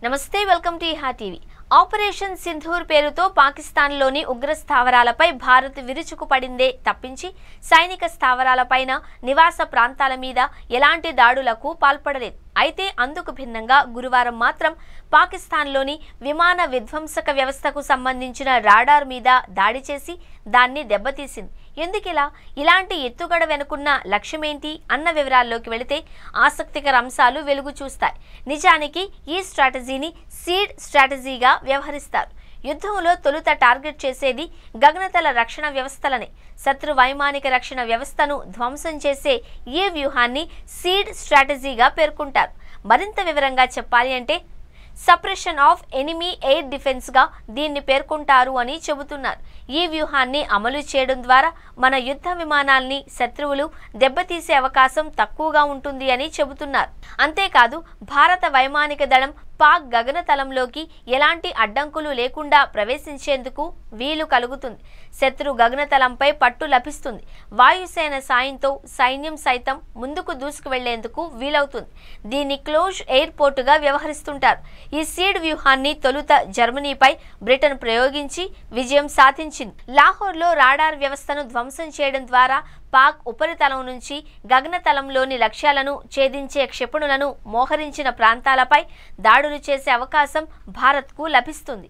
నమస్తే welcome to ఇహా TV. Operation Sindoor పేరుతో పాకిస్తాన్లోని ఉగ్ర స్థావరాలపై భారత్ విరుచుకుపడిందే తప్పించి సైనిక స్థావరాలపైన నివాస ప్రాంతాల మీద ఎలాంటి దాడులకు పాల్పడలేదు। అయితే అందుకు భిన్నంగా గురువారం మాత్రం పాకిస్తాన్లోని విమాన విధ్వంసక వ్యవస్థకు సంబంధించిన రాడార్ మీద దాడి చేసి దాన్ని దెబ్బతీసింది। ఎందుకిలా ఇలాంటి ఎత్తుగడ వెనుకున్న లక్ష్యమేంటి అన్న వివరాల్లోకి వెళితే ఆసక్తికర అంశాలు వెలుగు చూస్తాయి। నిజానికి ఈ స్ట్రాటజీని సీడ్ స్ట్రాటజీగా వ్యవహరిస్తారు। యుద్ధంలో తొలుత టార్గెట్ చేసేది గగనతల రక్షణ వ్యవస్థలనే। శత్రు వైమానిక రక్షణ వ్యవస్థను ధ్వంసం చేసే ఈ వ్యూహాన్ని సీడ్ స్ట్రాటజీగా పేర్కొంటారు। మరింత వివరంగా చెప్పాలి అంటే suppression of enemy air defence గా దీన్ని పేర్కొంటారు అని చెబుతున్నారు। ఈ వ్యూహాన్ని అమలు చేయడం ద్వారా మన యుద్ధ విమానాల్ని శత్రువులు దెబ్బతీసే అవకాశం తక్కువగా ఉంటుంది అని చెబుతున్నారు। అంతేకాదు భారత వైమానిక దళం పాక్ గగనతలంలోకి ఎలాంటి అడ్డంకులు లేకుండా ప్రవేశించేందుకు వీలు కలుగుతుంది। శత్రు గగనతలంపై పట్టు లభిస్తుంది। వాయుసేన సాయంతో సైన్యం సైతం ముందుకు దూసుకు వెళ్లేందుకు వీలవుతుంది। దీన్ని క్లోజ్ ఎయిర్పోర్టుగా వ్యవహరిస్తుంటారు। ఈ సీడ్ వ్యూహాన్ని తొలుత జర్మనీపై బ్రిటన్ ప్రయోగించి విజయం సాధించింది। లాహోర్లో రాడార్ వ్యవస్థను ధ్వంసం చేయడం ద్వారా పాక్ ఉపరితలం నుంచి గగనతలంలోని లక్ష్యాలను ఛేదించే క్షిపణులను మోహరించిన ప్రాంతాలపై దాడులు చేసే అవకాశం భారత్కు లభిస్తుంది।